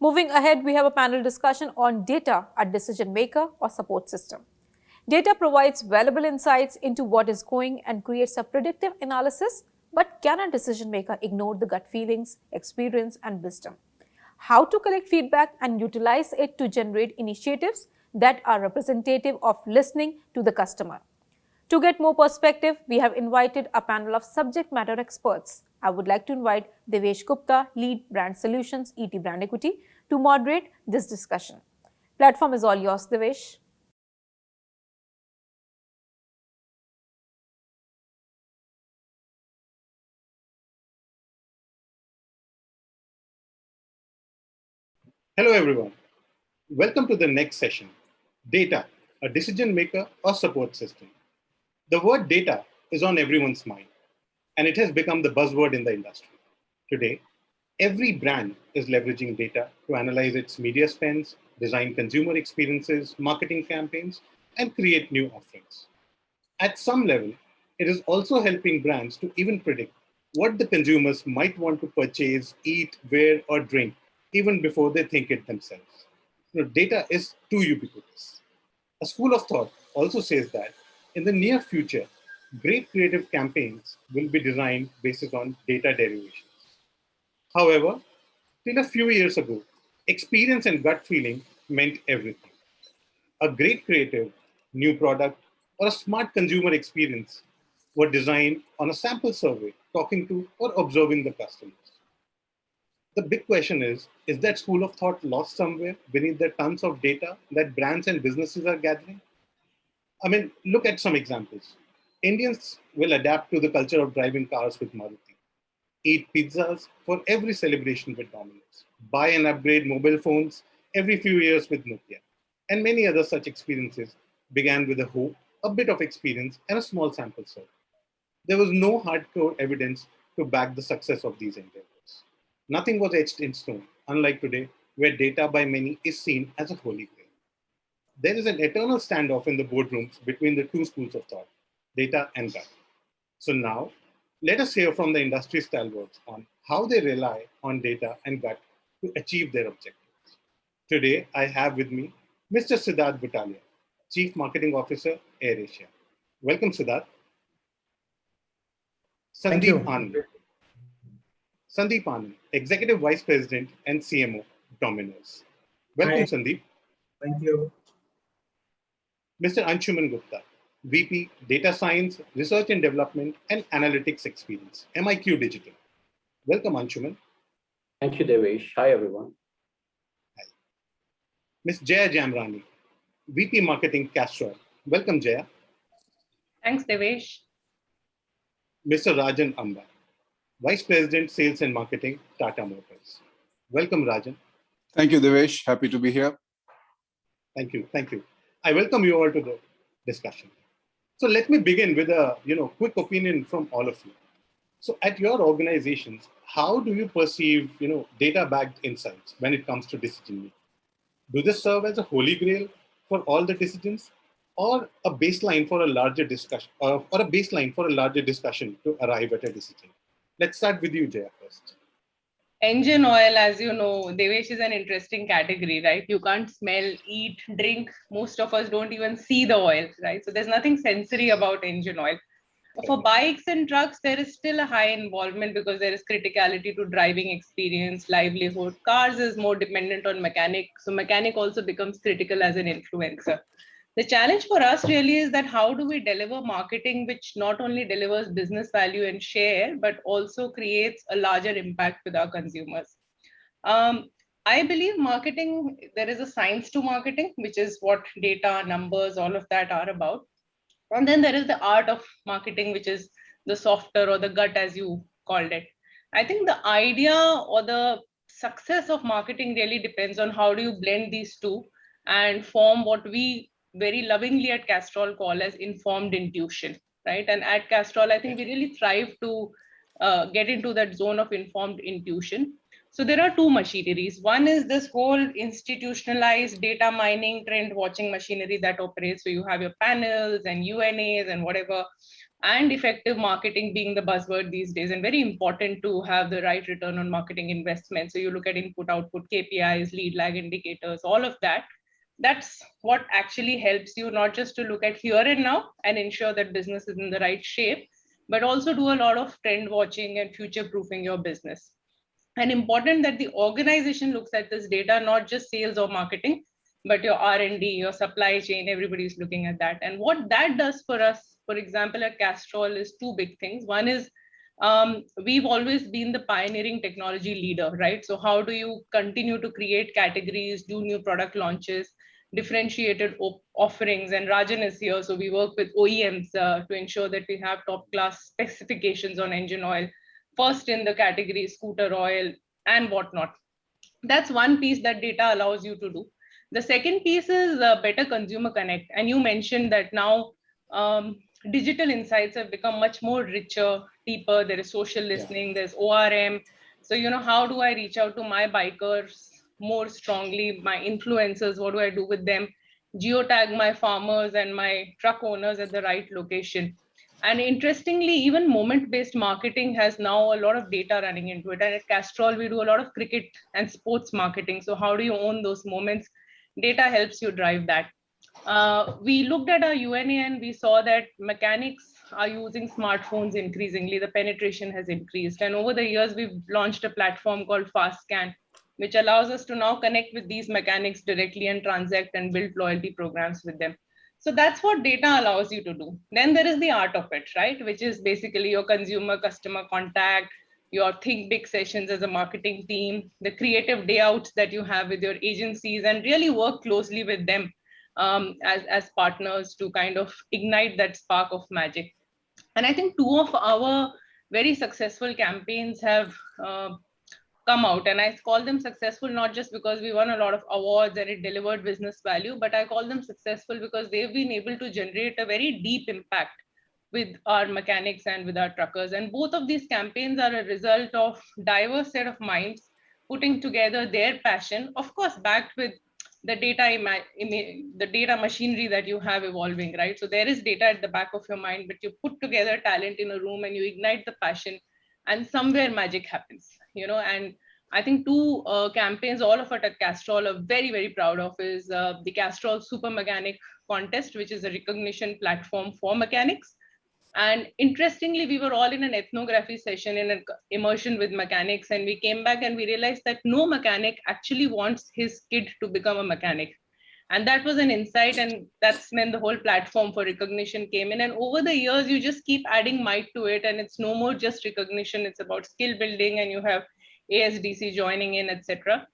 Moving ahead, we have a panel discussion on data, a decision maker or support system. Data provides valuable insights into what is going and creates a predictive analysis, but can a decision maker ignore the gut feelings, experience, and wisdom? How to collect feedback and utilize it to generate initiatives that are representative of listening to the customer. To get more perspective, we have invited a panel of subject matter experts. I would like to invite Devesh Gupta, Lead Brand Solutions, ET Brand Equity, to moderate this discussion. Platform is all yours, Devesh. Hello, everyone. Welcome to the next session. Data, a decision maker or support system. The word data is on everyone's mind, and it has become the buzzword in the industry. Today, every brand is leveraging data to analyze its media spends, design consumer experiences, marketing campaigns, and create new offerings. At some level, it is also helping brands to even predict what the consumers might want to purchase, eat, wear, or drink, even before they think it themselves. Data is too ubiquitous. A school of thought also says that in the near future, great creative campaigns will be designed based on data derivations. However, till a few years ago, experience and gut feeling meant everything. A great creative, new product, or a smart consumer experience were designed on a sample survey, talking to or observing the customers. The big question is that school of thought lost somewhere beneath the tons of data that brands and businesses are gathering? I mean, look at some examples. Indians will adapt to the culture of driving cars with Maruti, eat pizzas for every celebration with Domino's, buy and upgrade mobile phones every few years with Nokia, and many other such experiences began with a hope, a bit of experience, and a small sample survey. There was no hardcore evidence to back the success of these endeavors. Nothing was etched in stone, unlike today, where data by many is seen as a holy grail. There is an eternal standoff in the boardrooms between the two schools of thought, data and gut. So now, let us hear from the industry stalwarts on how they rely on data and gut to achieve their objectives. Today, I have with me Mr. Siddharth Butalia, Chief Marketing Officer, AirAsia. Welcome, Siddharth. Thank Sandeep you. Anand. Sandeep Anand, Executive Vice President and CMO, Domino's. Welcome, Hi, Sandeep. thank you. Mr. Anshuman Gupta, VP, Data Science, Research and Development, and Analytics Experience, MIQ Digital. Welcome, Anshuman. Thank you, Devesh. Hi, everyone. Ms. Jaya Jamrani, VP Marketing, Castrol. Welcome, Jaya. Thanks, Devesh. Mr. Rajan Amba, Vice President, Sales and Marketing, Tata Motors. Welcome, Rajan. Thank you, Devesh. Happy to be here. Thank you. Thank you. I welcome you all to the discussion. So let me begin with a quick opinion from all of you. So at your organizations, how do you perceive data-backed insights when it comes to decision making? Do they serve as a holy grail for all the decisions, or a baseline for a larger discussion, to arrive at a decision? Let's start with you, Jaya, first. Engine oil, as you know, Devesh, is an interesting category, right? You can't smell, eat, drink. Most of us don't even see the oil, right? So there's nothing sensory about engine oil. For bikes and trucks, there is still a high involvement because there is criticality to driving experience, livelihood. Cars is more dependent on mechanic. So mechanic also becomes critical as an influencer. The challenge for us really is that how do we deliver marketing which not only delivers business value and share, but also creates a larger impact with our consumers. Um, I believe marketing, there is a science to marketing, which is what data, numbers, all of that are about. And then there is the art of marketing, which is the softer or the gut, as you called it. I think the idea or the success of marketing really depends on how do you blend these two and form what we very lovingly at Castrol call as informed intuition, right? And at Castrol, I think we really thrive to get into that zone of informed intuition. So there are two machineries. One is this whole institutionalized data mining trend watching machinery that operates. So you have your panels and UNAs and whatever and effective marketing being the buzzword these days, and very important to have the right return on marketing investment. So you look at input, output, KPIs, lead lag indicators, all of that. That's what actually helps you not just to look at here and now and ensure that business is in the right shape, but also do a lot of trend watching and future proofing your business. And important that the organization looks at this data, not just sales or marketing, but your R&D, your supply chain, everybody's looking at that. And what that does for us, for example, at Castrol, is two big things. One is we've always been the pioneering technology leader, right? So how do you continue to create categories, do new product launches, differentiated offerings? And Rajan is here, so we work with OEMs to ensure that we have top class specifications on engine oil, first in the category, scooter oil and whatnot. That's one piece that data allows you to do. The second piece is better consumer connect. And you mentioned that now digital insights have become much more richer, deeper. There is social listening, there's ORM. So, how do I reach out to my bikers more strongly, my influencers? What do I do with them? Geotag my farmers and my truck owners at the right location. And interestingly, even moment-based marketing has now a lot of data running into it. And at Castrol, we do a lot of cricket and sports marketing. So how do you own those moments? Data helps you drive that. We looked at our UNA and we saw that mechanics are using smartphones increasingly. The penetration has increased. And over the years, we've launched a platform called FastScan, which allows us to now connect with these mechanics directly and transact and build loyalty programs with them. So that's what data allows you to do. Then there is the art of it, right? Which is basically your consumer customer contact, your think big sessions as a marketing team, the creative day outs that you have with your agencies, and really work closely with them as partners to kind of ignite that spark of magic. And I think two of our very successful campaigns have come out, and I call them successful not just because we won a lot of awards and it delivered business value, but I call them successful because they've been able to generate a very deep impact with our mechanics and with our truckers. And both of these campaigns are a result of diverse set of minds putting together their passion, of course backed with the data machinery that you have evolving, right? So there is data at the back of your mind, but you put together talent in a room and you ignite the passion, and somewhere magic happens, And I think two campaigns all of us at Castrol are very, very proud of is the Castrol Super Mechanic Contest, which is a recognition platform for mechanics. And interestingly, we were all in an ethnography session in an immersion with mechanics, and we came back and we realized that no mechanic actually wants his kid to become a mechanic. And that was an insight, and that's when the whole platform for recognition came in. And over the years, you just keep adding might to it, and it's no more just recognition, it's about skill building, and you have ASDC joining in, etc.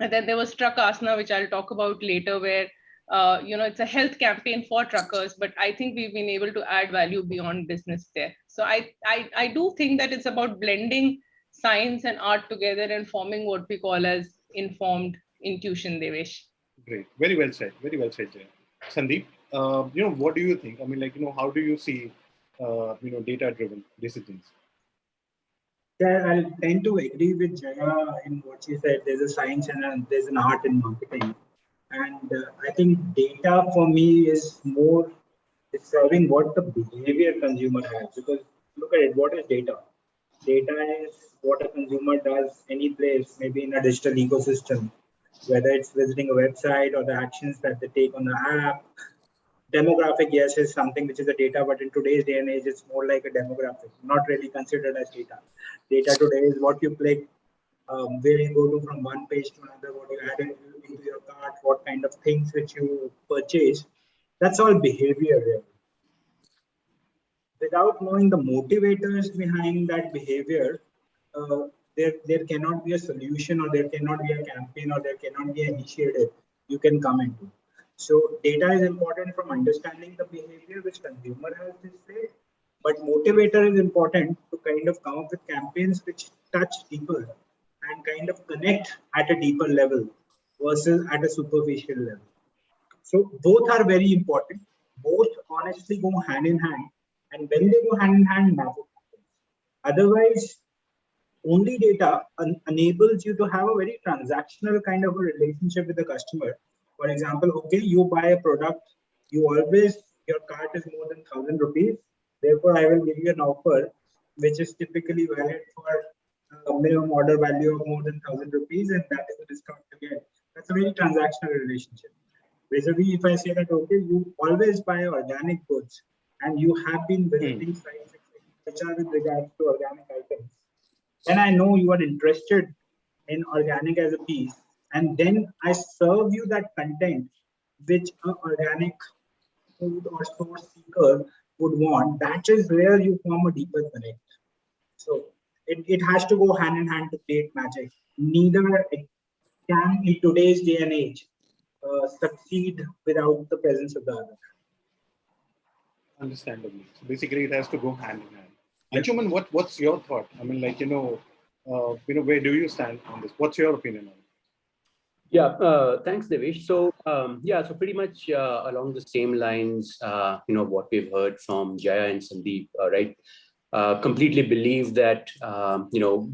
And then there was Truck Asana, which I'll talk about later, where it's a health campaign for truckers, but I think we've been able to add value beyond business there. So I do think that it's about blending science and art together and forming what we call as informed intuition, Devesh. Great. Very well said. Very well said, Jay. Sandeep, what do you think? I mean, how do you see, data-driven decisions? Yeah, I tend to agree with Jaya in what she said. There's a science and there's an art in marketing. And I think data for me is more serving what the behavior consumer has. Because look at it, what is data? Data is what a consumer does any place, maybe in a digital ecosystem, whether it's visiting a website or the actions that they take on the app. Demographic, yes, is something which is a data, but in today's day and age, it's more like a demographic, not really considered as data. Data today is what you click, where you go to from one page to another, what you add into your cart, what kind of things which you purchase. That's all behavior, really. Without knowing the motivators behind that behavior, there cannot be a solution, or there cannot be a campaign, or there cannot be an initiative you can come into. So data is important from understanding the behavior which consumer has displayed, but motivator is important to kind of come up with campaigns which touch deeper and kind of connect at a deeper level versus at a superficial level. So both are very important. Both honestly go hand in hand, and when they go hand in hand, magic happens. Otherwise, only data enables you to have a very transactional kind of a relationship with the customer. For example, okay, you buy a product, your cart is more than 1,000 rupees. Therefore, I will give you an offer which is typically valid for a minimum order value of more than 1,000 rupees, and that is the discount you get. That's a very transactional relationship. Vis-a-vis, if I say that, okay, you always buy organic goods and you have been visiting sites which are with regards to organic items, then I know you are interested in organic as a piece, and then I serve you that content which an organic food or source seeker would want. That is where you form a deeper connect. So it has to go hand in hand to create magic. Neither can in today's day and age succeed without the presence of the other. Understandably. So basically, it has to go hand in hand. Anshuman, what's your thought? I mean, like, where do you stand on this? What's your opinion on it? Yeah, thanks, Devesh. So, so pretty much along the same lines, what we've heard from Jaya and Sandeep, right? Completely believe that,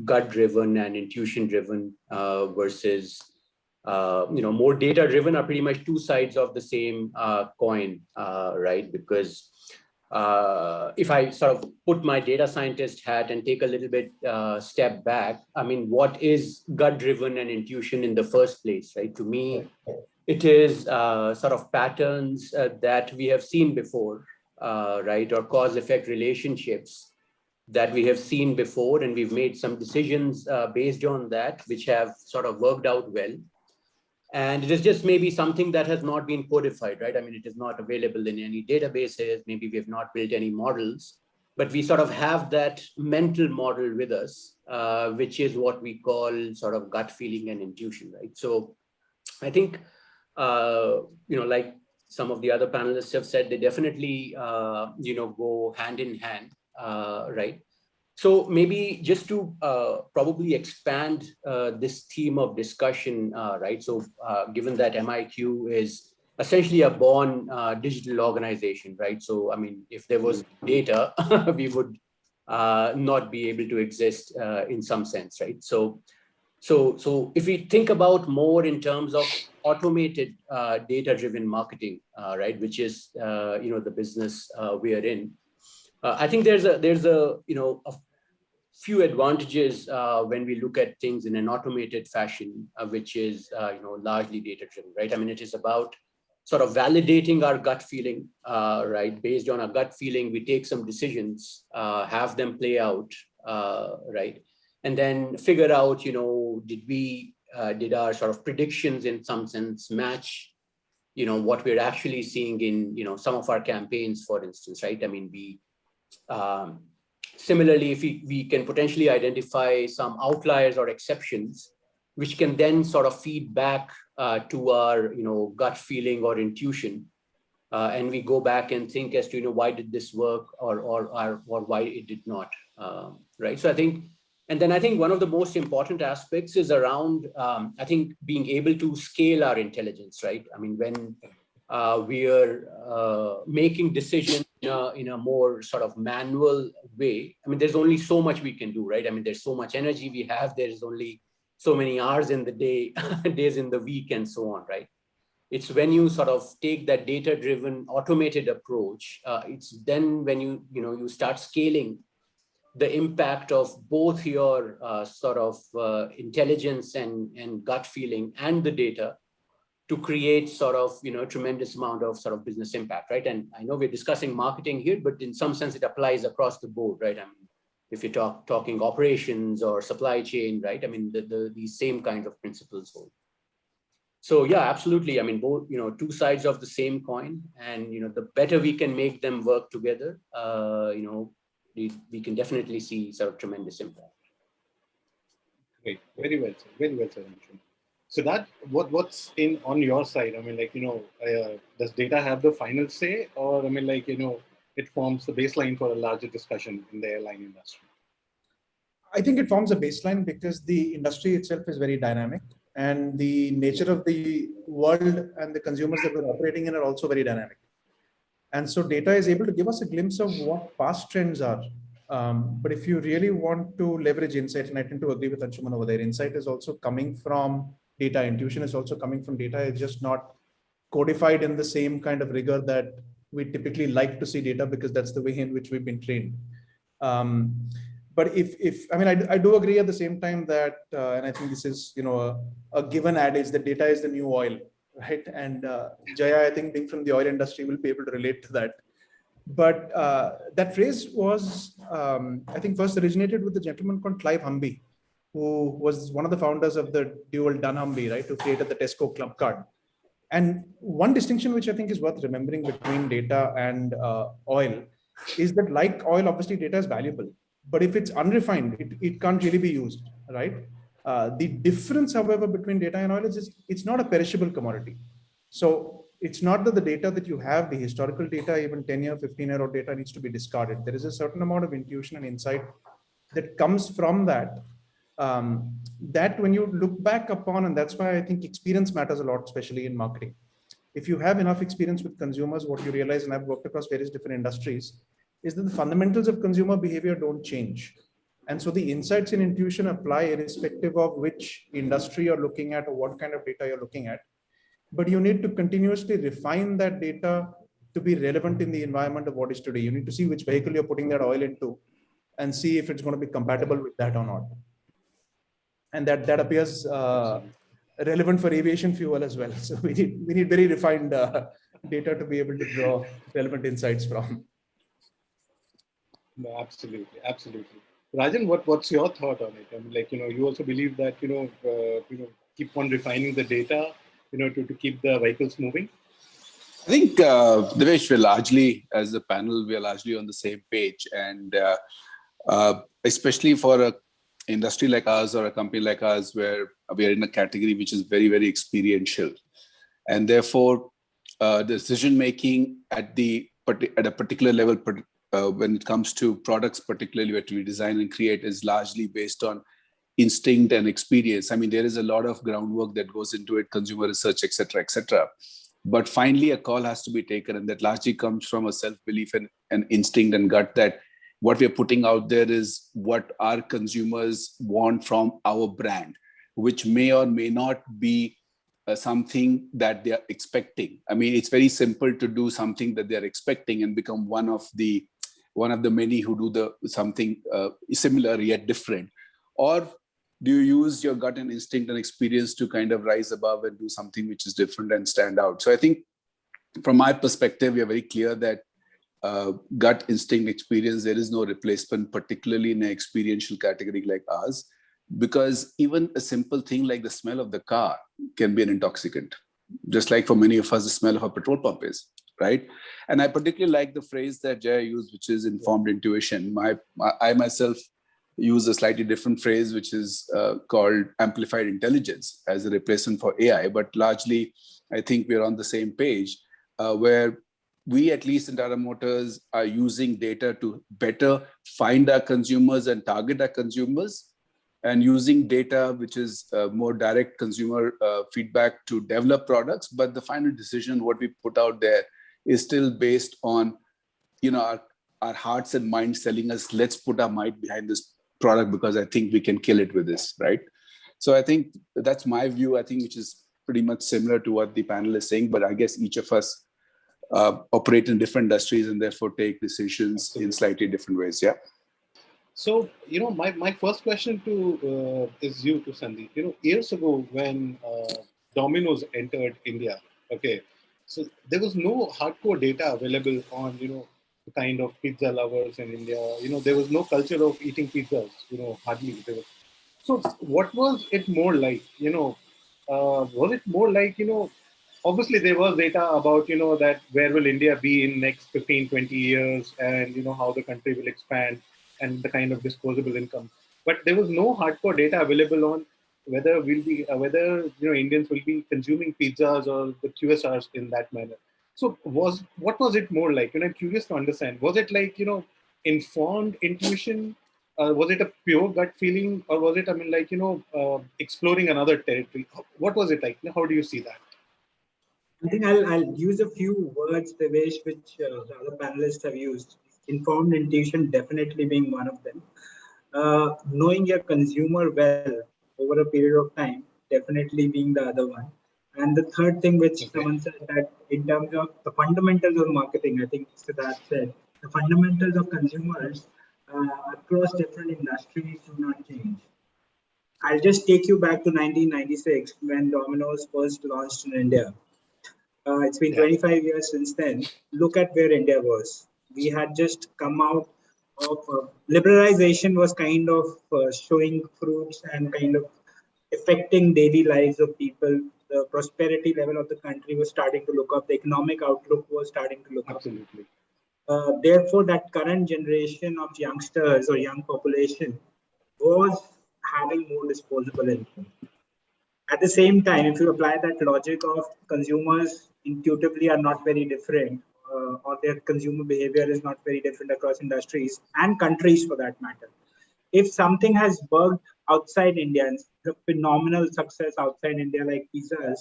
gut-driven and intuition-driven versus, more data-driven are pretty much two sides of the same coin, right? Because if I sort of put my data scientist hat and take a little bit step back, I mean, what is gut-driven and intuition in the first place, right? To me, it is sort of patterns that we have seen before, right? Or cause-effect relationships that we have seen before, and we've made some decisions based on that, which have sort of worked out well. And it is just maybe something that has not been codified, right? I mean, it is not available in any databases. Maybe we have not built any models, but we sort of have that mental model with us, which is what we call sort of gut feeling and intuition, right? So I think, like some of the other panelists have said, they definitely, go hand in hand, right? So maybe just to probably expand this theme of discussion, right? So given that MIQ is essentially a born digital organization, right? So, I mean, if there was data, we would not be able to exist in some sense, right? So if we think about more in terms of automated data-driven marketing, right, which is, the business we are in, I think there's a few advantages when we look at things in an automated fashion, which is largely data driven, right? I mean, it is about sort of validating our gut feeling, right? Based on our gut feeling, we take some decisions, have them play out, right? And then figure out, did our sort of predictions in some sense match, what we're actually seeing in, some of our campaigns, for instance, right? I mean, similarly, if we can potentially identify some outliers or exceptions, which can then sort of feed back to our, gut feeling or intuition, and we go back and think as to, why did this work or why it did not, right? So I think, and then I think one of the most important aspects is around, I think, being able to scale our intelligence, right? I mean, when we are making decisions in a more sort of manual way, I mean, there's only so much we can do, right? I mean, there's so much energy we have, there's only so many hours in the day, days in the week, and so on, right? It's when you sort of take that data-driven automated approach, it's then when you start scaling the impact of both your sort of intelligence and gut feeling and the data to create sort of, tremendous amount of sort of business impact, right? And I know we're discussing marketing here, but in some sense it applies across the board, right? I mean, if you're talking operations or supply chain, right? I mean, these same kinds of principles hold. So yeah, absolutely. I mean, both, two sides of the same coin, and, the better we can make them work together, we can definitely see sort of tremendous impact. Great, very well said, very well said, Anshuman. So that what's on your side? I mean, like, does data have the final say, or I mean, like, it forms the baseline for a larger discussion in the airline industry? I think it forms a baseline because the industry itself is very dynamic, and the nature of the world and the consumers that we're operating in are also very dynamic. And so data is able to give us a glimpse of what past trends are. But if you really want to leverage insight, and I tend to agree with Anshuman over there, insight is also coming from data, intuition is also coming from data. It's just not codified in the same kind of rigor that we typically like to see data because that's the way in which we've been trained. But I mean, I do agree at the same time that, and I think this is, a given adage that data is the new oil, right? And Jaya, I think being from the oil industry will be able to relate to that. But that phrase was, I think, first originated with a gentleman called Clive Humby, who was one of the founders of the dual Dun-Humby, right, who created the Tesco Club Card. And one distinction which I think is worth remembering between data and oil is that, like oil, obviously data is valuable, but if it's unrefined, it can't really be used, right? The difference, however, between data and oil is it's not a perishable commodity. So it's not that the data that you have, the historical data, even 10-year, 15-year-old data needs to be discarded. There is a certain amount of intuition and insight that comes from that, that when you look back upon, and that's why I think experience matters a lot, especially in marketing. If you have enough experience with consumers, what you realize, and I've worked across various different industries, is that the fundamentals of consumer behavior don't change. And so the insights and intuition apply irrespective of which industry you're looking at or what kind of data you're looking at. But you need to continuously refine that data to be relevant in the environment of what is today. You need to see which vehicle you're putting that oil into and see if it's going to be compatible with that or not. And that appears relevant for aviation fuel as well. So we need very refined data to be able to draw relevant insights from. No, absolutely. Rajan, what's your thought on it? I mean, you also believe that, keep on refining the data, to keep the vehicles moving? I think, Devesh, we're largely, as a panel, we're largely on the same page. And especially for an industry like ours or a company like ours, where we are in a category which is very, very experiential. And therefore, decision-making at a particular level, when it comes to products, particularly what we design and create, is largely based on instinct and experience. I mean, there is a lot of groundwork that goes into it, consumer research, et cetera. But finally, a call has to be taken, and that largely comes from a self-belief and instinct and gut that what we're putting out there is what our consumers want from our brand, which may or may not be something that they are expecting. I mean, it's very simple to do something that they're expecting and become one of the many who do something similar yet different. Or do you use your gut and instinct and experience to kind of rise above and do something which is different and stand out? So I think from my perspective, we are very clear that gut, instinct, experience, there is no replacement, particularly in an experiential category like ours, because even a simple thing like the smell of the car can be an intoxicant, just like for many of us, the smell of a petrol pump is, right? And I particularly like the phrase that Jaya used, which is informed intuition. I myself use a slightly different phrase, which is called amplified intelligence as a replacement for AI. But largely, I think we're on the same page, where we, at least in Tata Motors, are using data to better find our consumers and target our consumers, and using data, which is more direct consumer feedback, to develop products. But the final decision, what we put out there, is still based on, our hearts and minds telling us, let's put our might behind this product because I think we can kill it with this, right? So I think that's my view, I think, which is pretty much similar to what the panel is saying, but I guess each of us operate in different industries and therefore take decisions in slightly different ways. Yeah. So, my first question is you to Sandeep. Years ago when Domino's entered India, okay, so there was no hardcore data available on, the kind of pizza lovers in India. There was no culture of eating pizzas, hardly. So what was it more like? Was it more like, obviously there was data about, that where will India be in next 15, 20 years, and, how the country will expand and the kind of disposable income. But there was no hardcore data available on whether Indians will be consuming pizzas or the QSRs in that manner. So what was it more like? I'm curious to understand. Was it like, informed intuition? Was it a pure gut feeling, or was it, exploring another territory? What was it like? How do you see that? I think I'll use a few words, Devesh, which the other panelists have used. Informed intuition definitely being one of them. Knowing your consumer well over a period of time definitely being the other one. And the third thing which Okay. someone said, that in terms of the fundamentals of marketing, I think Siddharth said, the fundamentals of consumers across different industries do not change. I'll just take you back to 1996 when Domino's first launched in India. It's been Yeah. 25 years since then. Look at where India was. We had just come out of liberalization was kind of showing fruits and kind of affecting daily lives of people. The prosperity level of the country was starting to look up. The economic outlook was starting to look up. Absolutely. Therefore, that current generation of youngsters or young population was having more disposable income. At the same time, if you apply that logic of consumers intuitively are not very different, or their consumer behavior is not very different across industries and countries for that matter. If something has worked outside India and the phenomenal success outside India like pizzas,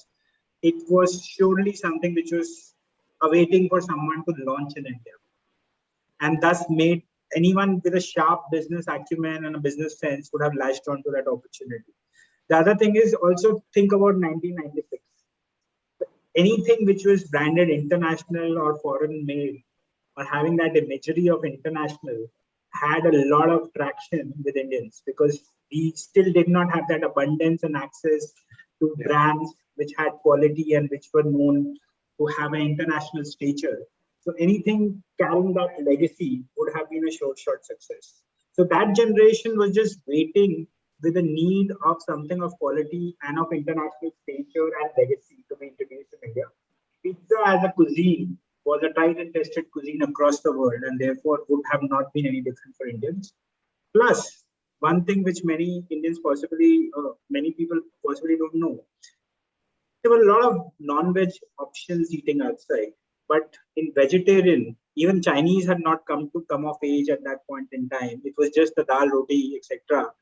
it was surely something which was awaiting for someone to launch in India, and thus made anyone with a sharp business acumen and a business sense would have latched onto that opportunity. The other thing is also think about 1996. Anything which was branded international or foreign made or having that imagery of international had a lot of traction with Indians because we still did not have that abundance and access to brands which had quality and which were known to have an international stature. So anything carrying that legacy would have been a short success. So that generation was just waiting with a need of something of quality and of international stature and legacy to be introduced in India. Pizza as a cuisine was a tried and tested cuisine across the world and therefore would have not been any different for Indians. Plus, one thing which many Indians possibly, many people possibly don't know, there were a lot of non-veg options eating outside. But in vegetarian, even Chinese had not come of age at that point in time. It was just the dal, roti, etc.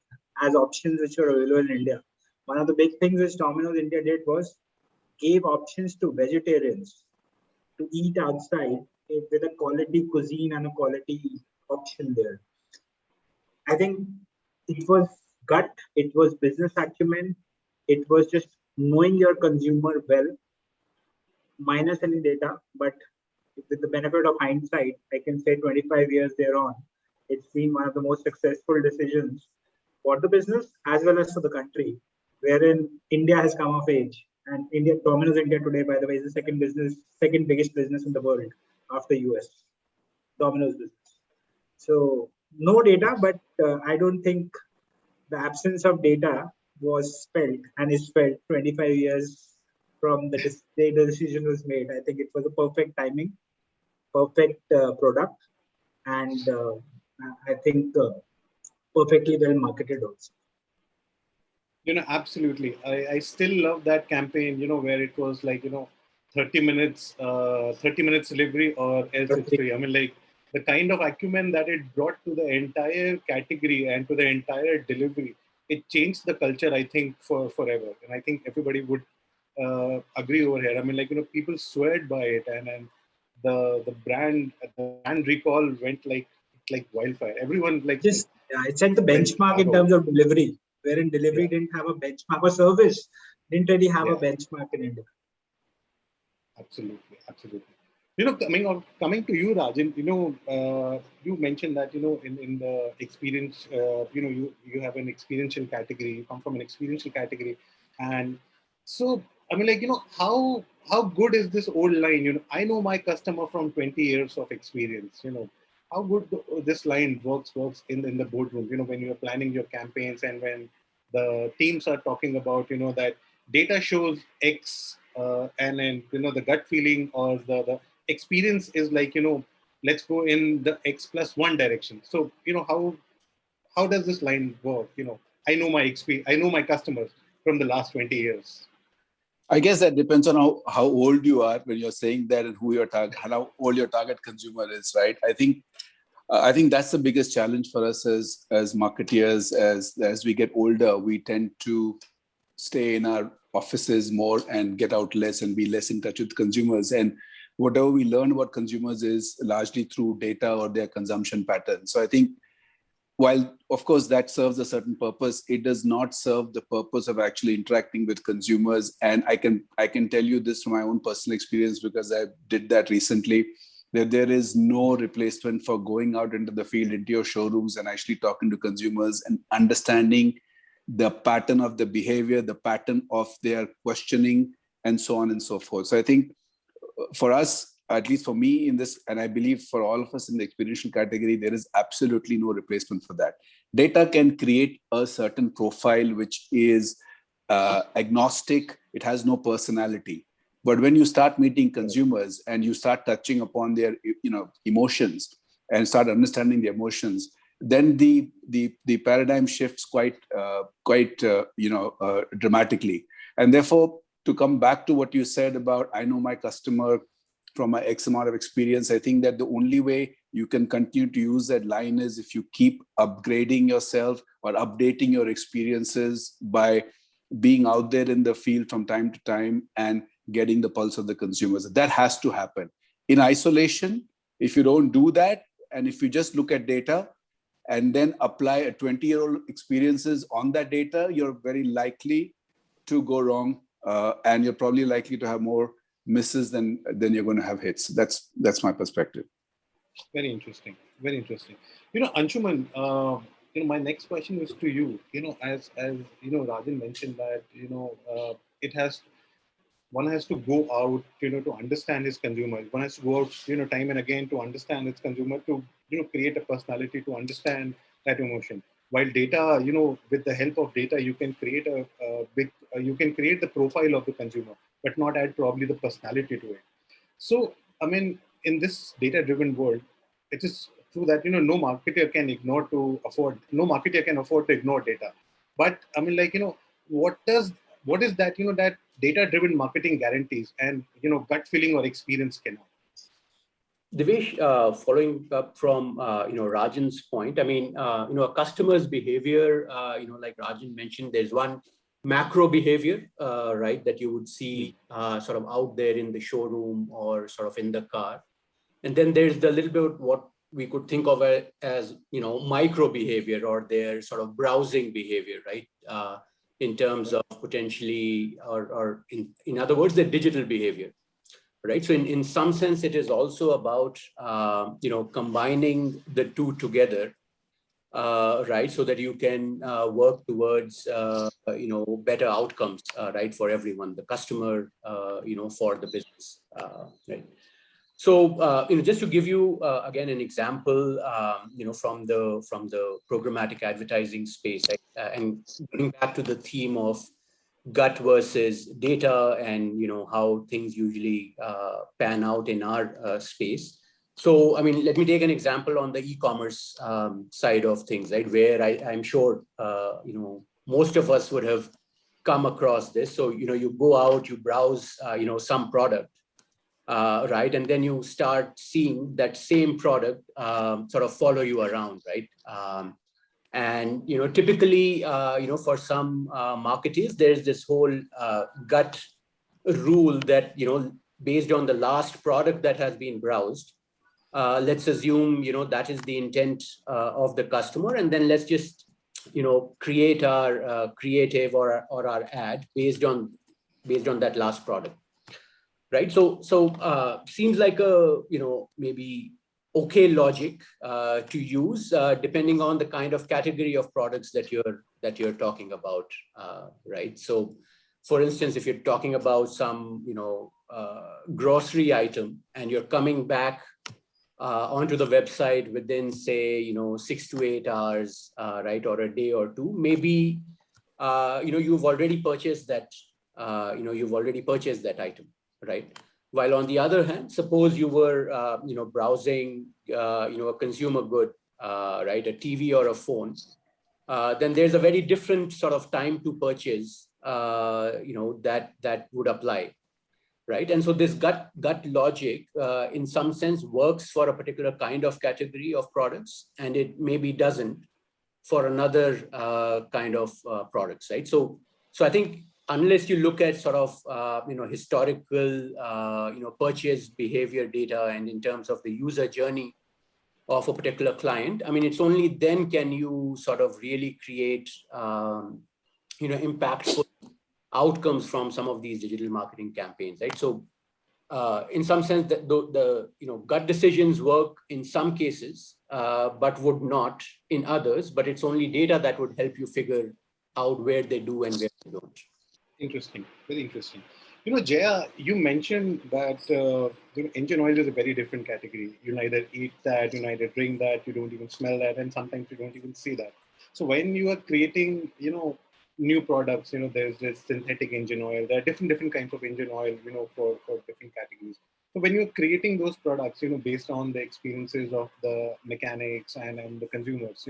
as options which were available in India. One of the big things which Domino's India did was gave options to vegetarians to eat outside with a quality cuisine and a quality option there. I think it was gut, it was business acumen, it was just knowing your consumer well, minus any data, but with the benefit of hindsight, I can say 25 years thereon, it's been one of the most successful decisions for the business as well as for the country, wherein India has come of age. And Domino's India today, by the way, is the second biggest business in the world after US, Domino's business. So no data, but I don't think the absence of data was felt and is felt 25 years from the day the decision was made. I think it was a perfect timing, perfect product, and I think perfectly well marketed also. Absolutely. I still love that campaign, where it was like, 30 minutes delivery or else it's free. I mean, like the kind of acumen that it brought to the entire category and to the entire delivery, it changed the culture, I think, forever. And I think everybody would agree over here. I mean, like, people swear by it, and the brand recall went like wildfire. Everyone it's like the benchmark in terms of delivery, wherein delivery didn't have a benchmark, or service didn't really have a benchmark in India. Absolutely. Coming to you, Rajan, you mentioned that, in the experience, you have an experiential category, you come from an experiential category. And so, I mean, like, how good is this old line? I know my customer from 20 years of experience, how good this line works in the boardroom, when you're planning your campaigns and when the teams are talking about, that data shows X, and then, the gut feeling or the experience is like, let's go in the X+1 direction. So, how does this line work? I know my customers from the last 20 years. I guess that depends on how old you are when you're saying that, and who your target, how old your target consumer is, right? I think that's the biggest challenge for us as marketeers. As we get older, we tend to stay in our offices more and get out less and be less in touch with consumers. And whatever we learn about consumers is largely through data or their consumption patterns. So I think while of course that serves a certain purpose, it does not serve the purpose of actually interacting with consumers. And I can tell you this from my own personal experience, because I did that recently, that there is no replacement for going out into the field, into your showrooms, and actually talking to consumers and understanding the pattern of the behavior, the pattern of their questioning, and so on and so forth. So I think for us, at least for me in this, and I believe for all of us in the experiential category, there is absolutely no replacement for that. Data can create a certain profile which is agnostic. It has no personality. But when you start meeting consumers and you start touching upon their emotions and start understanding the emotions, then the paradigm shifts quite dramatically. And therefore, to come back to what you said about, I know my customer from my X amount of experience, I think that the only way you can continue to use that line is if you keep upgrading yourself or updating your experiences by being out there in the field from time to time and getting the pulse of the consumers. That has to happen. In isolation, if you don't do that, and if you just look at data and then apply a 20-year-old experiences on that data, you're very likely to go wrong, and you're probably likely to have more misses than you're going to have hits. That's my perspective. Very interesting. Very interesting. Anshuman, my next question is to you. As Rajan mentioned that one has to go out to understand his consumers. One has to go out time and again to understand his consumer, to create a personality, to understand that emotion. While data, with the help of data, you can create you can create the profile of the consumer, but not add probably the personality to it. So, I mean, in this data-driven world, it is true that no marketer can afford to ignore data. But I mean, what is that that data-driven marketing guarantees and gut feeling or experience cannot? Devesh, following up from Rajan's point, I mean, a customer's behavior, like Rajan mentioned, there's one macro behavior, right, that you would see sort of out there in the showroom or sort of in the car, and then there's the little bit what we could think of as micro behavior, or their sort of browsing behavior, right, in terms of potentially, or in other words, the digital behavior. Right. So in some sense, it is also about, combining the two together, right, so that you can work towards, better outcomes, right, for everyone, the customer, for the business, right. So, just to give you, again, an example, from the programmatic advertising space, right, and going back to the theme of gut versus data and how things usually pan out in our space. So I mean, let me take an example on the e-commerce side of things, right, where I'm sure most of us would have come across this. So you go out, you browse some product, right, and then you start seeing that same product sort of follow you around, right. And typically, for some marketers, there's this whole gut rule that based on the last product that has been browsed, let's assume that is the intent of the customer, and then let's just create our creative or our ad based on that last product, right? So seems like a maybe okay logic to use depending on the kind of category of products that you're talking about, right? So for instance, if you're talking about some grocery item and you're coming back onto the website within, say 6 to 8 hours, right, or a day or two, maybe you've already purchased that item, right? While on the other hand, suppose you were, browsing, a consumer good, right, a TV or a phone, then there's a very different sort of time to purchase, that would apply, right? And so this gut logic, in some sense, works for a particular kind of category of products, and it maybe doesn't for another kind of products, right? So I think, unless you look at sort of, historical, purchase behavior data, and in terms of the user journey of a particular client, I mean, it's only then can you sort of really create, impactful outcomes from some of these digital marketing campaigns, right? So in some sense, the gut decisions work in some cases, but would not in others. But it's only data that would help you figure out where they do and where they don't. Interesting, very interesting. Jaya, you mentioned that engine oil is a very different category. You neither eat that, you neither drink that, you don't even smell that, and sometimes you don't even see that. So when you are creating, new products, there's this synthetic engine oil. There are different kinds of engine oil, for different categories. So when you're creating those products, based on the experiences of the mechanics and the consumers,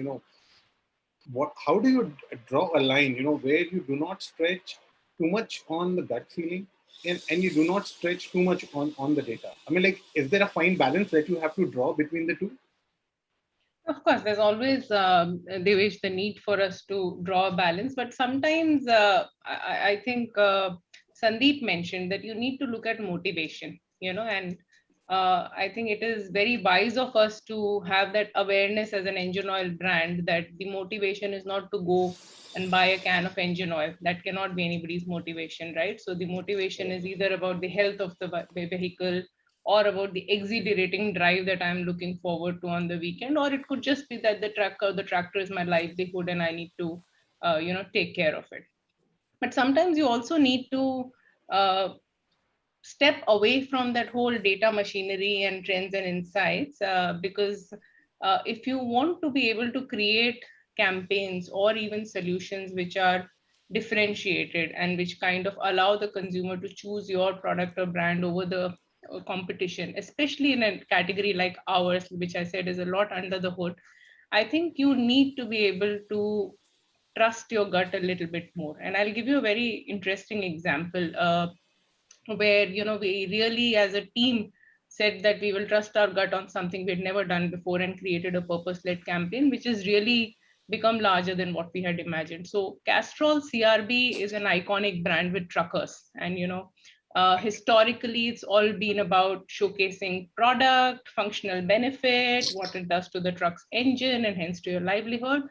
how do you draw a line, where you do not stretch too much on the gut feeling and you do not stretch too much on the data? I mean, like, is there a fine balance that you have to draw between the two? Of course, there's always, Devesh, the need for us to draw a balance. But sometimes I think Sandeep mentioned that you need to look at motivation, and I think it is very wise of us to have that awareness as an engine oil brand that the motivation is not to go and buy a can of engine oil. That cannot be anybody's motivation, right? So the motivation is either about the health of the vehicle, or about the exhilarating drive that I'm looking forward to on the weekend, or it could just be that the tractor is my livelihood and I need to, take care of it. But sometimes you also need to step away from that whole data machinery and trends and insights, because if you want to be able to create campaigns or even solutions which are differentiated and which kind of allow the consumer to choose your product or brand over the competition, especially in a category like ours, which I said is a lot under the hood, I think you need to be able to trust your gut a little bit more. And I'll give you a very interesting example where we really as a team said that we will trust our gut on something we'd never done before and created a purpose-led campaign, which has really become larger than what we had imagined. So Castrol CRB is an iconic brand with truckers, and historically it's all been about showcasing product, functional benefit, what it does to the truck's engine and hence to your livelihood.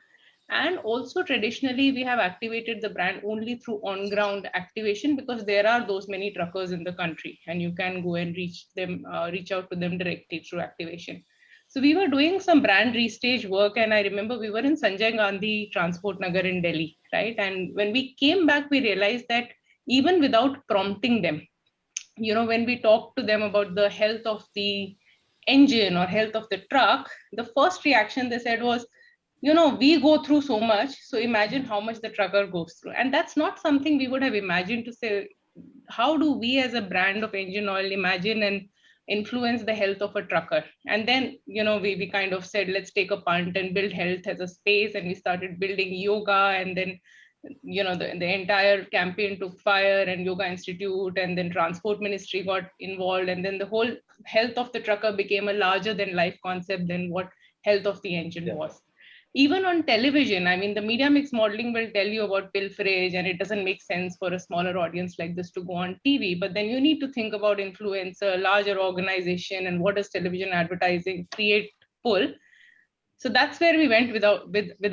And also traditionally, we have activated the brand only through on-ground activation because there are those many truckers in the country and you can go and reach out to them directly through activation. So we were doing some brand restage work, and I remember we were in Sanjay Gandhi Transport Nagar in Delhi, right? And when we came back, we realized that even without prompting them, when we talked to them about the health of the engine or health of the truck, the first reaction they said was, we go through so much, so imagine how much the trucker goes through. And that's not something we would have imagined to say. How do we as a brand of engine oil imagine and influence the health of a trucker? And then, we kind of said, let's take a punt and build health as a space. And we started building yoga, and then, the entire campaign took fire, and Yoga Institute and then Transport Ministry got involved. And then the whole health of the trucker became a larger than life concept than what health of the engine was. Even on television, I mean, the media mix modeling will tell you about pilferage, and it doesn't make sense for a smaller audience like this to go on TV. But then you need to think about influencer, larger organization, and what does television advertising create pull. So that's where we went with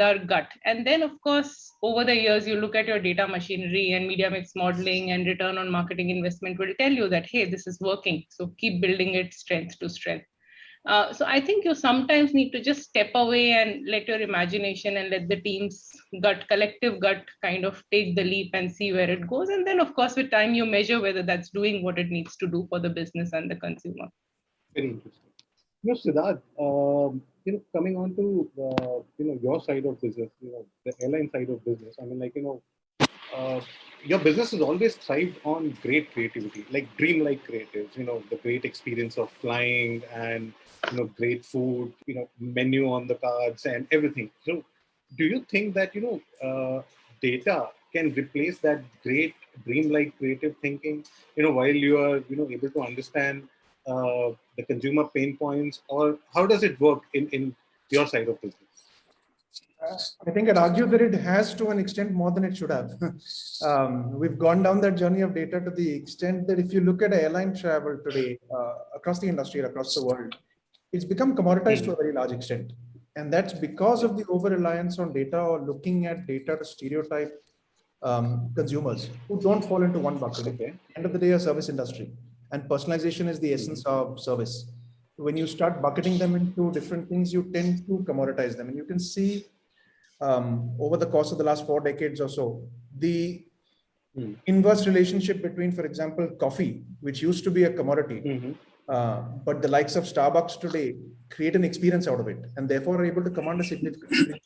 our gut. And then, of course, over the years, you look at your data machinery and media mix modeling and return on marketing investment will tell you that, hey, this is working. So keep building it strength to strength. So I think you sometimes need to just step away and let your imagination and let the team's collective gut kind of take the leap and see where it goes. And then, of course, with time, you measure whether that's doing what it needs to do for the business and the consumer. Very interesting. Siddharth, coming on to, your side of business, the airline side of business. I mean, your business has always thrived on great creativity, like dreamlike creatives, the great experience of flying and, great food, menu on the cards and everything. So do you think that, data can replace that great dreamlike creative thinking, while you are, able to understand the consumer pain points, or how does it work in your side of business? I think I'd argue that it has to an extent more than it should have. We've gone down that journey of data to the extent that if you look at airline travel today, across the industry, across the world, it's become commoditized to a very large extent. And that's because of the over-reliance on data or looking at data to stereotype consumers who don't fall into one bucket. At the end of the day, a service industry, and personalization is the essence of service. When you start bucketing them into different things, you tend to commoditize them. And you can see over the course of the last 4 decades or so, the inverse relationship between, for example, coffee, which used to be a commodity, but the likes of Starbucks today create an experience out of it, and therefore are able to command a significant.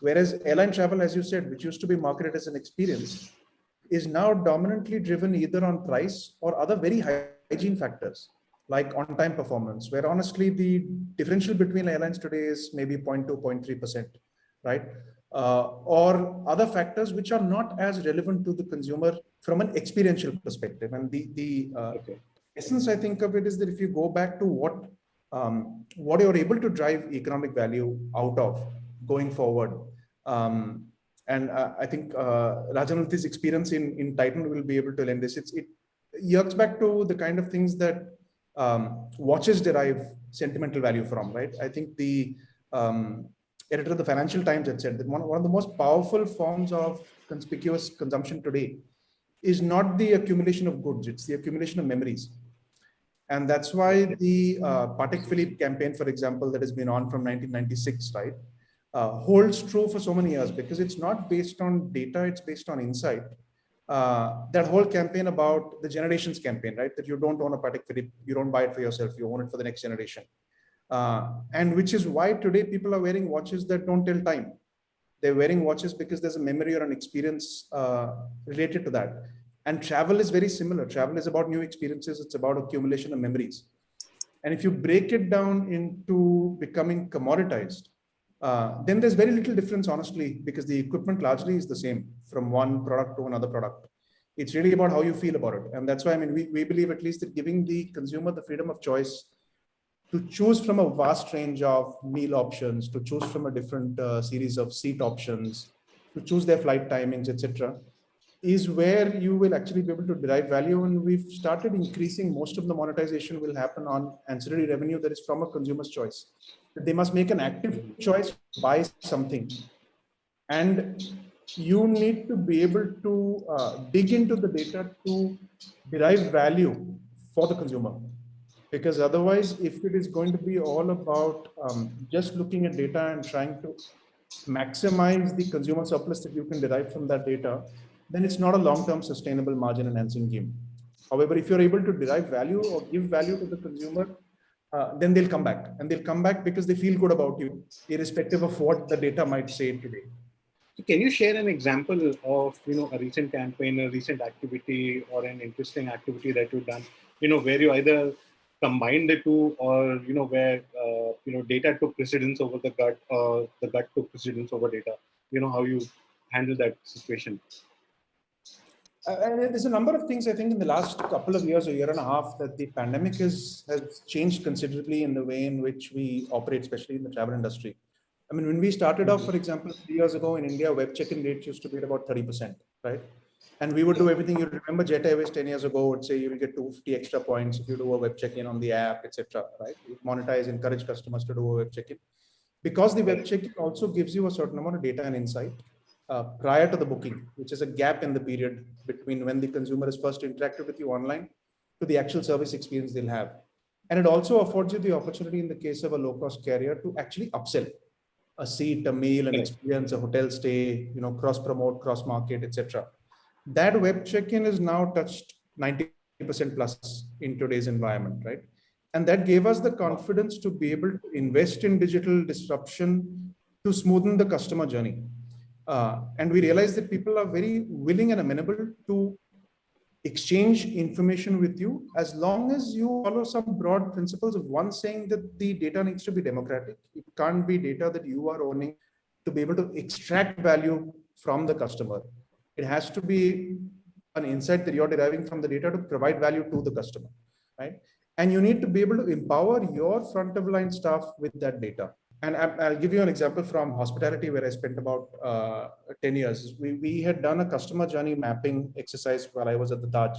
Whereas airline travel, as you said, which used to be marketed as an experience, is now dominantly driven either on price or other very hygiene factors, like on-time performance, where honestly the differential between airlines today is maybe 0.2, 0.3%, right? Or other factors which are not as relevant to the consumer from an experiential perspective. And the essence, I think, of it is that if you go back to what you're able to drive economic value out of going forward, and I think Rajanathi's experience in Titan will be able to lend this. It yerks back to the kind of things that watches derive sentimental value from, right? I think the editor of the Financial Times had said that one of the most powerful forms of conspicuous consumption today is not the accumulation of goods, it's the accumulation of memories. And that's why the Patek Philippe campaign, for example, that has been on from 1996, right, holds true for so many years because it's not based on data, it's based on insight. That whole campaign about the generations campaign, right, that you don't own a Patek Philippe, you don't buy it for yourself, you own it for the next generation. And which is why today people are wearing watches that don't tell time. They're wearing watches because there's a memory or an experience related to that. And travel is very similar. Travel is about new experiences. It's about accumulation of memories. And if you break it down into becoming commoditized, then there's very little difference, honestly, because the equipment largely is the same from one product to another product. It's really about how you feel about it. And that's why, I mean, we believe at least that giving the consumer the freedom of choice to choose from a vast range of meal options, to choose from a different series of seat options, to choose their flight timings, etc., is where you will actually be able to derive value. And we've started increasing, most of the monetization will happen on ancillary revenue that is from a consumer's choice. They must make an active choice to buy something. And you need to be able to dig into the data to derive value for the consumer. Because otherwise, if it is going to be all about just looking at data and trying to maximize the consumer surplus that you can derive from that data, then it's not a long-term sustainable margin enhancing game. However, if you're able to derive value or give value to the consumer, then they'll come back, and they'll come back because they feel good about you, irrespective of what the data might say today. So can you share an example of, a recent campaign, a recent activity, or an interesting activity that you've done, where you either combine the two, or where data took precedence over the gut, or the gut took precedence over data? How you handle that situation? And there's a number of things, I think, in the last couple of years or year and a half that the pandemic has changed considerably in the way in which we operate, especially in the travel industry. I mean, when we started off, for example, 3 years ago in India, web check-in rates used to be at about 30%, right? And we would do everything. You remember Jet Airways 10 years ago would say you will get 250 extra points if you do a web check-in on the app, etc. Right? You monetize, encourage customers to do a web check-in. Because the web check-in also gives you a certain amount of data and insight prior to the booking, which is a gap in the period between when the consumer is first interacted with you online to the actual service experience they'll have. And it also affords you the opportunity in the case of a low-cost carrier to actually upsell a seat, a meal, an experience, a hotel stay, cross-promote, cross-market, etc. That web check-in is now touched 90% plus in today's environment, right? And that gave us the confidence to be able to invest in digital disruption to smoothen the customer journey. And we realized that people are very willing and amenable to exchange information with you as long as you follow some broad principles of one, saying that the data needs to be democratic. It can't be data that you are owning to be able to extract value from the customer. It has to be an insight that you're deriving from the data to provide value to the customer, right? And you need to be able to empower your front of line staff with that data. And I'll give you an example from hospitality where I spent about 10 years. We had done a customer journey mapping exercise while I was at the Taj,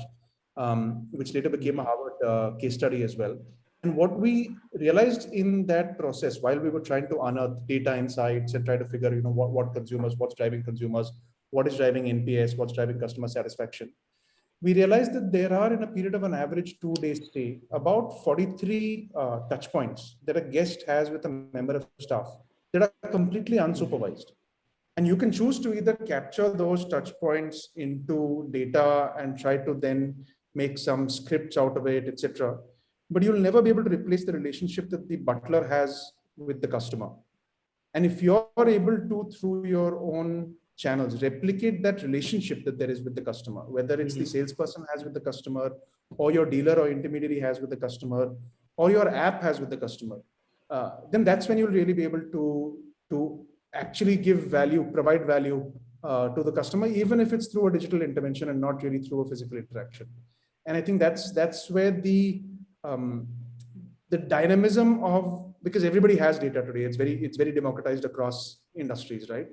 which later became a Harvard case study as well. And what we realized in that process, while we were trying to unearth data insights and try to figure, what consumers, what's driving consumers, what is driving NPS, what's driving customer satisfaction, we realized that there are, in a period of an average 2-day stay, about 43 touch points that a guest has with a member of staff that are completely unsupervised. And you can choose to either capture those touch points into data and try to then make some scripts out of it, etc. But you'll never be able to replace the relationship that the butler has with the customer. And if you're able to, through your own channels, replicate that relationship that there is with the customer, whether it's the salesperson has with the customer, or your dealer or intermediary has with the customer, or your app has with the customer, then that's when you'll really be able to actually give value, provide value to the customer, even if it's through a digital intervention and not really through a physical interaction. And I think that's where the dynamism of, because everybody has data today, it's very democratized across industries, right?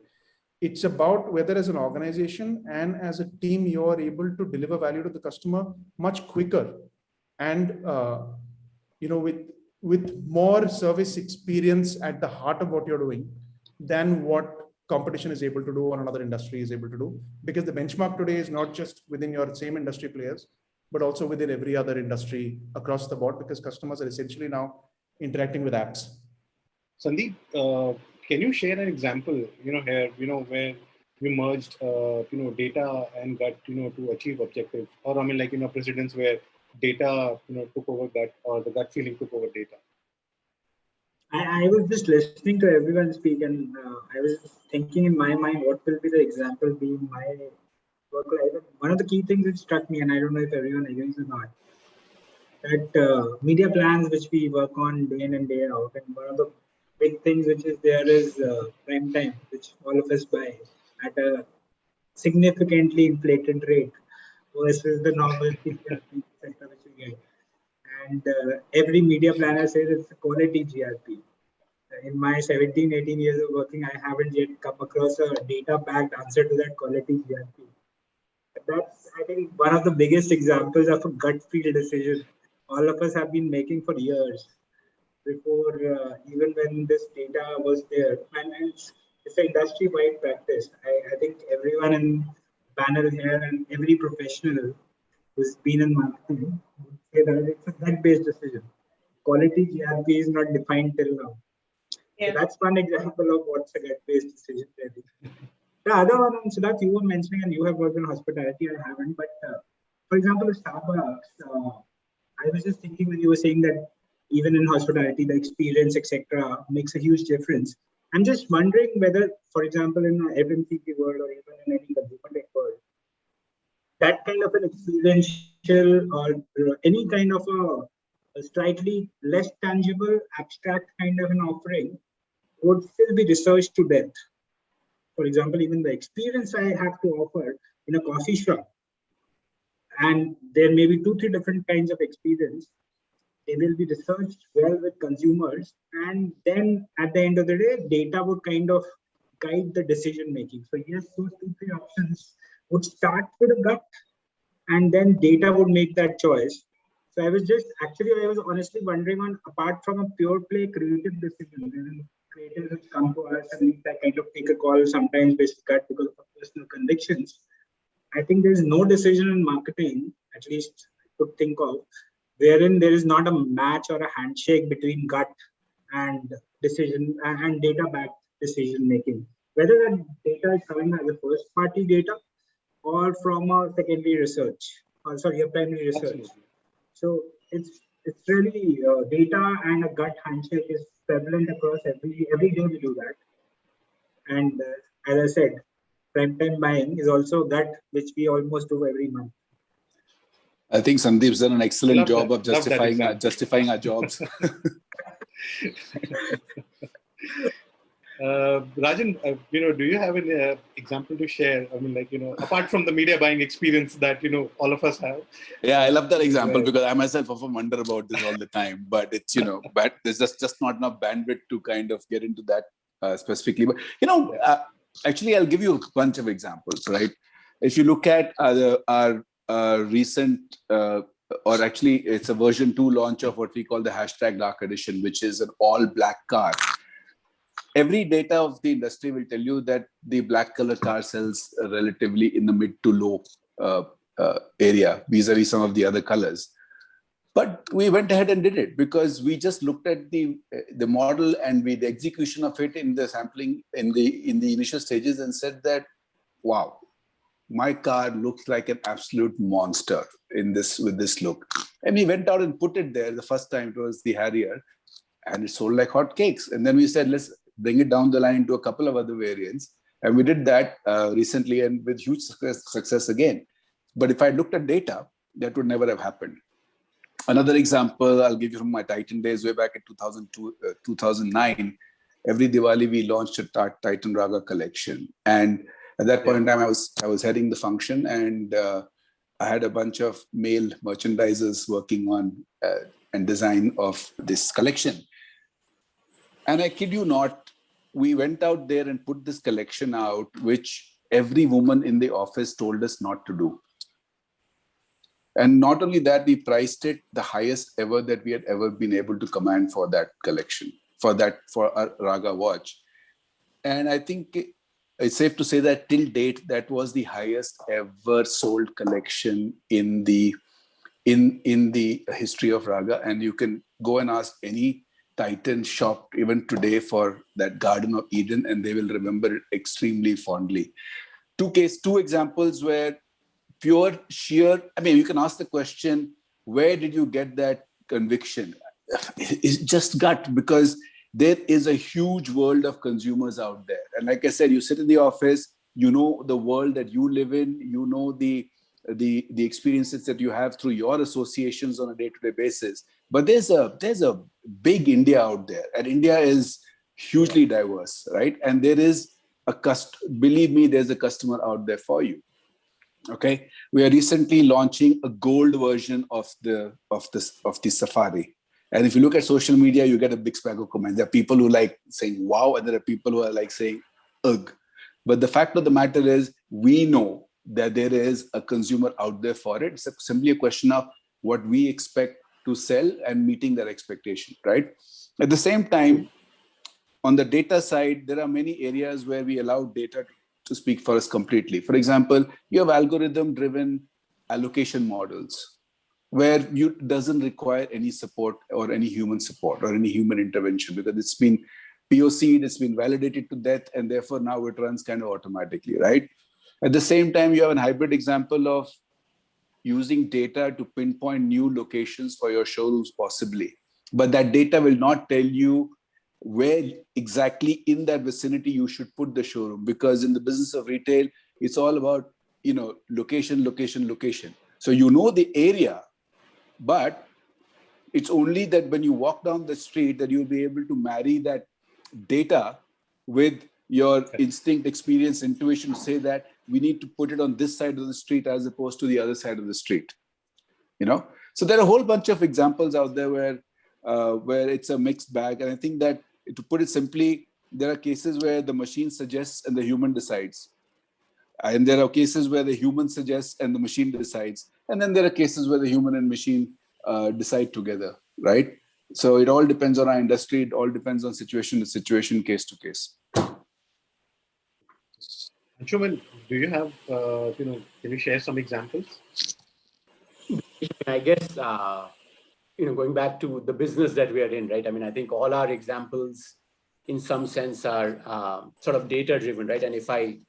It's about whether as an organization and as a team, you are able to deliver value to the customer much quicker and with more service experience at the heart of what you're doing than what competition is able to do or another industry is able to do. Because the benchmark today is not just within your same industry players, but also within every other industry across the board, because customers are essentially now interacting with apps. Sandeep, can you share an example, here, where you merged, data and gut, to achieve objective, or precedents where data, took over gut, or the gut feeling took over data? I was just listening to everyone speak, and I was thinking in my mind, what will be the example be in my work life? One of the key things that struck me, and I don't know if everyone agrees or not, that media plans which we work on day in and day out, and one of the big things which is there is prime time, which all of us buy at a significantly inflated rate versus the normal sector which we get. And every media planner says it's a quality GRP. In my 17, 18 years of working, I haven't yet come across a data-backed answer to that quality GRP. That's, I think, one of the biggest examples of a gut feel decision all of us have been making for years before even when this data was there. And it's an industry-wide practice. I think everyone in the panel here and every professional who's been in marketing would say that it's a gut-based decision. Quality GRP is not defined till now. Yeah. So that's one example of what's a gut-based decision really. The other one, Siddharth, you were mentioning, and you have worked in hospitality, I haven't, but for example, Starbucks, I was just thinking when you were saying that even in hospitality, the experience, etc., makes a huge difference. I'm just wondering whether, for example, in the FMCG world or even in any consumer tech world, that kind of an experiential or any kind of a slightly less tangible, abstract kind of an offering would still be researched to death. For example, even the experience I have to offer in a coffee shop, and there may be 2-3 different kinds of experience. They will be researched well with consumers, and then at the end of the day, data would kind of guide the decision making. So yes, those 2-3 options would start with a gut, and then data would make that choice. So I was honestly wondering on, apart from a pure play creative decision, creators which come to us and that kind of take a call sometimes based gut because of personal convictions. I think there's no decision in marketing, at least I could think of, wherein there is not a match or a handshake between gut and decision and data-backed decision making. Whether that data is coming as a first-party data or from a secondary research, or sorry, a primary research. Absolutely. So it's really data and a gut handshake is prevalent across every day we do that. And as I said, prime time buying is also that which we almost do every month. I think Sandeep's done an excellent job of justifying our jobs. Rajan, do you have an example to share? I mean, apart from the media buying experience that, all of us have. Yeah, I love that example because I myself often wonder about this all the time, but it's, but there's just not enough bandwidth to kind of get into that specifically. But, actually, I'll give you a bunch of examples, right? If you look at our recent or actually it's a version 2 launch of what we call the hashtag Dark Edition, which is an all black car. Every data of the industry will tell you that the black color car sells relatively in the mid to low area vis-a-vis some of the other colors. But we went ahead and did it because we just looked at the model and the execution of it in the sampling in the initial stages and said that, wow, my car looks like an absolute monster with this look. And we went out and put it there. The first time it was the Harrier, and it sold like hotcakes. And then we said, let's bring it down the line to a couple of other variants. And we did that recently and with huge success again. But if I looked at data, that would never have happened. Another example I'll give you from my Titan days way back in 2009. Every Diwali, we launched a Titan Raga collection. And at that point in time, I was heading the function, and I had a bunch of male merchandisers working on and design of this collection. And I kid you not, we went out there and put this collection out, which every woman in the office told us not to do. And not only that, we priced it the highest ever that we had ever been able to command for that collection, for our Raga watch. And I think it's safe to say that till date, that was the highest ever sold collection in the history of Raga. And you can go and ask any Titan shop even today for that Garden of Eden, and they will remember it extremely fondly. Two examples where pure sheer, I mean, you can ask the question, where did you get that conviction? It's just gut, because there is a huge world of consumers out there. And like I said, you sit in the office, you know the world that you live in, you know the experiences that you have through your associations on a day-to-day basis. But there's a big India out there, and India is hugely diverse, right? And there is believe me, there's a customer out there for you. Okay, we are recently launching a gold version of the Safari, and if you look at social media, you get a big spag of comments. There are people who like saying wow, and there are people who are like saying ugh. But the fact of the matter is, we know that there is a consumer out there for it. It's simply a question of what we expect to sell and meeting that expectation, right? At the same time, on the data side, there are many areas where we allow data to speak for us completely. For example, you have algorithm-driven allocation models where you doesn't require any support or any human support or any human intervention, because it's been POC'd, it's been validated to death, and therefore now it runs kind of automatically, right? At the same time, you have a hybrid example of using data to pinpoint new locations for your showrooms possibly. But that data will not tell you where exactly in that vicinity you should put the showroom, because in the business of retail, it's all about, location, location, location. So you know the area, but it's only that when you walk down the street that you'll be able to marry that data with your instinct, experience, intuition to say that we need to put it on this side of the street as opposed to the other side of the street. So there are a whole bunch of examples out there where it's a mixed bag. And I think that, to put it simply, there are cases where the machine suggests and the human decides. And there are cases where the human suggests and the machine decides. And then there are cases where the human and machine decide together, right? So it all depends on our industry. It all depends on situation to situation, case to case. Anshuman, do you have, can you share some examples? I guess, going back to the business that we are in, right? I mean, I think all our examples in some sense are sort of data driven, right? And if I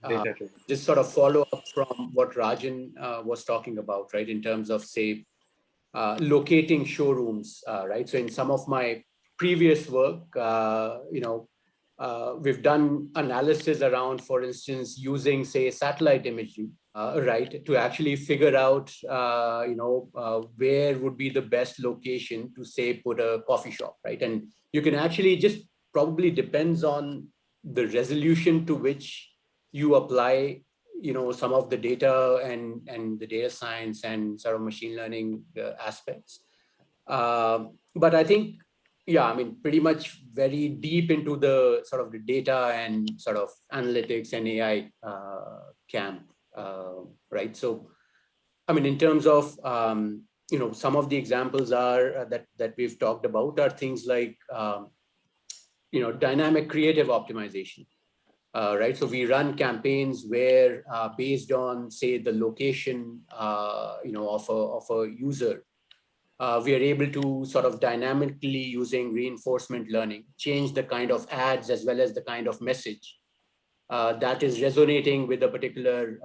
just sort of follow up from what Rajan was talking about, right, in terms of, say, locating showrooms, right? So in some of my previous work, we've done analysis around, for instance, using, say, satellite imagery, right, to actually figure out, where would be the best location to, say, put a coffee shop, right? And you can actually just probably depends on the resolution to which you apply, some of the data and the data science and sort of machine learning aspects. But I think, pretty much very deep into the sort of the data and sort of analytics and AI camp, right? So, in terms of some of the examples are that we've talked about are things like dynamic creative optimization. Right, so we run campaigns where, based on, say, the location, of a user, we are able to sort of dynamically, using reinforcement learning, change the kind of ads as well as the kind of message that is resonating with a particular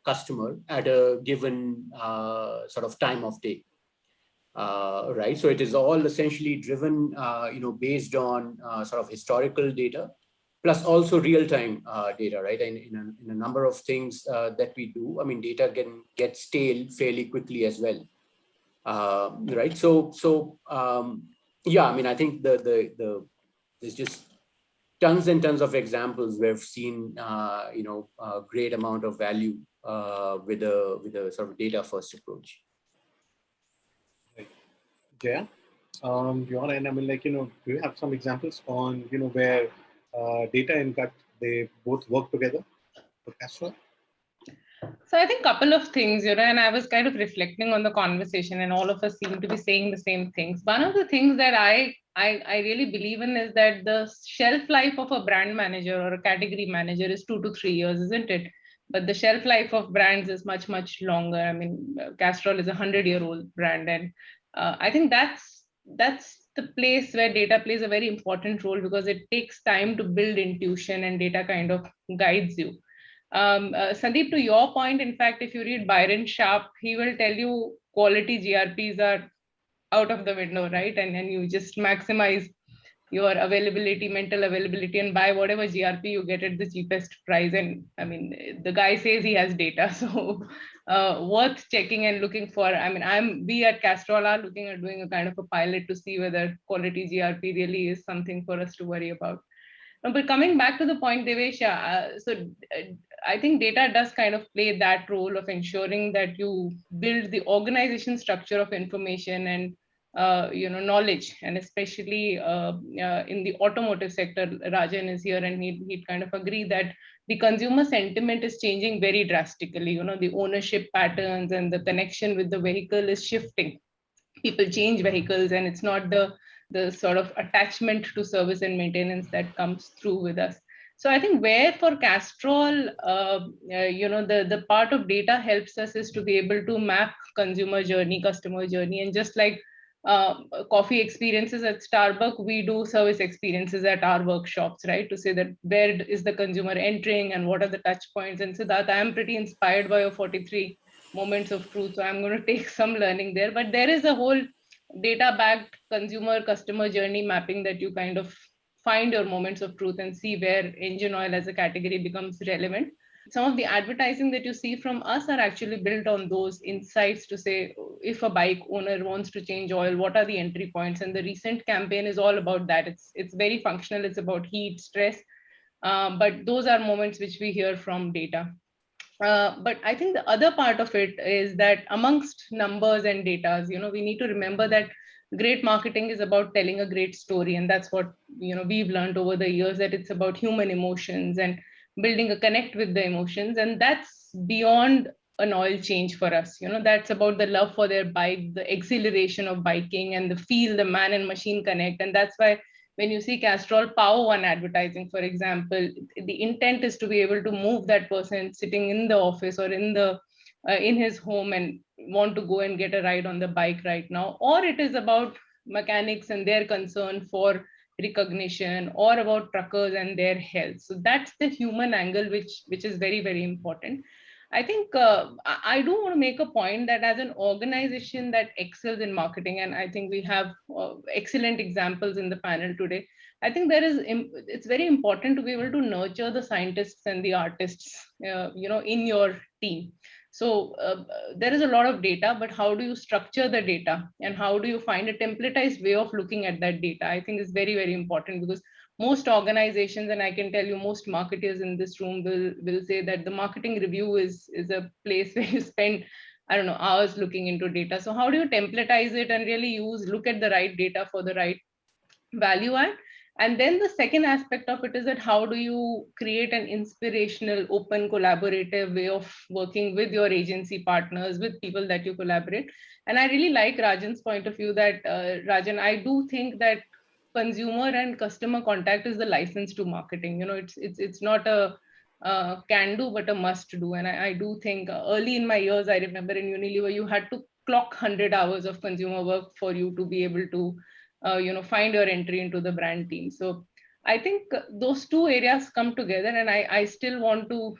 customer at a given sort of time of day. Right, so it is all essentially driven, based on sort of historical data, plus also real-time data, right? And in a number of things that we do, I mean, data can get stale fairly quickly as well, right? So yeah, I mean, I think there's just tons and tons of examples where we've seen a great amount of value with a sort of data-first approach. Jaya, your end, I mean, do you have some examples on, where data and gut, they both work together for Castrol? So I think a couple of things, and I was kind of reflecting on the conversation, and all of us seem to be saying the same things. One of the things that I really believe in is that the shelf life of a brand manager or a category manager is 2 to 3 years, isn't it? But the shelf life of brands is much, much longer. I mean, Castrol is a 100-year-old brand, and I think that's the place where data plays a very important role, because it takes time to build intuition, and data kind of guides you. Sandeep, to your point, in fact, if you read Byron Sharp, he will tell you quality GRPs are out of the window, right? And then you just maximize your availability, mental availability, and buy whatever GRP you get at the cheapest price. And I mean, the guy says he has data, so worth checking and looking for. I mean, we at Castrol are looking at doing a kind of a pilot to see whether quality GRP really is something for us to worry about. But coming back to the point, Devesh, I think data does kind of play that role of ensuring that you build the organization structure of information and knowledge, and especially in the automotive sector. Rajan is here, and he'd kind of agree that the consumer sentiment is changing very drastically. The ownership patterns and the connection with the vehicle is shifting. People change vehicles, and it's not the sort of attachment to service and maintenance that comes through with us. So I think where for Castrol, the part of data helps us is to be able to map consumer journey, customer journey, and just like coffee experiences at Starbucks, we do service experiences at our workshops, right? To say that where is the consumer entering and what are the touch points. And so that I am pretty inspired by your 43 moments of truth. So I'm going to take some learning there, but there is a whole data-backed consumer customer journey mapping that you kind of find your moments of truth and see where engine oil as a category becomes relevant. Some of the advertising that you see from us are actually built on those insights to say, if a bike owner wants to change oil, what are the entry points? And the recent campaign is all about that. It's very functional. It's about heat, stress, but those are moments which we hear from data. But I think the other part of it is that amongst numbers and data, we need to remember that great marketing is about telling a great story. And that's what, we've learned over the years, that it's about human emotions and building a connect with the emotions. And that's beyond an oil change for us. That's about the love for their bike, the exhilaration of biking, and the feel, the man and machine connect. And that's why when you see Castrol Power One advertising, for example, the intent is to be able to move that person sitting in the office or in his home and want to go and get a ride on the bike right now. Or it is about mechanics and their concern for recognition, or about truckers and their health. So that's the human angle, which is very, very important. I think I do want to make a point that as an organization that excels in marketing, and I think we have excellent examples in the panel today, I think it's very important to be able to nurture the scientists and the artists, in your team. So there is a lot of data, but how do you structure the data, and how do you find a templatized way of looking at that data? I think is very, very important, because most organizations, and I can tell you most marketers in this room will say that the marketing review is a place where you spend, I don't know, hours looking into data. So how do you templatize it and really look at the right data for the right value add? And then the second aspect of it is that how do you create an inspirational, open, collaborative way of working with your agency partners, with people that you collaborate. And I really like Rajan's point of view that, Rajan, I do think that consumer and customer contact is the license to marketing. It's not a can do, but a must do. And I do think early in my years, I remember in Unilever, you had to clock 100 hours of consumer work for you to be able to find your entry into the brand team. So I think those two areas come together, and I still want to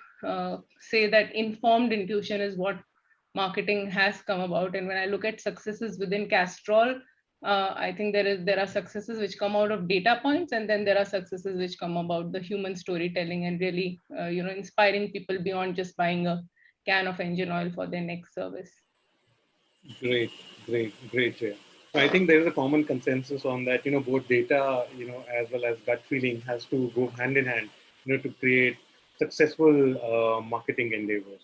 say that informed intuition is what marketing has come about. And when I look at successes within Castrol, I think there are successes which come out of data points, and then there are successes which come about the human storytelling and really inspiring people beyond just buying a can of engine oil for their next service. Great, Jay. So I think there is a common consensus on that, both data, as well as gut feeling has to go hand in hand, to create successful marketing endeavors.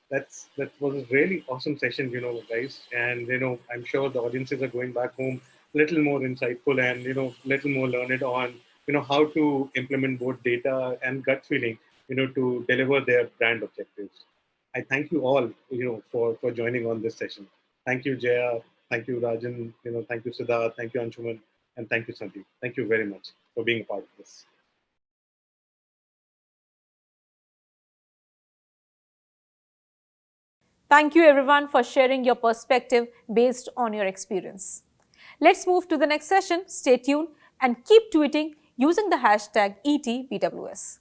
That was a really awesome session, guys. And, I'm sure the audiences are going back home a little more insightful and, little more learned on, how to implement both data and gut feeling, to deliver their brand objectives. I thank you all, for joining on this session. Thank you, Jaya. Thank you, Rajan. Thank you, Siddharth. Thank you, Anshuman. And thank you, Sandeep. Thank you very much for being a part of this. Thank you everyone for sharing your perspective based on your experience. Let's move to the next session. Stay tuned and keep tweeting using the hashtag ETBWS.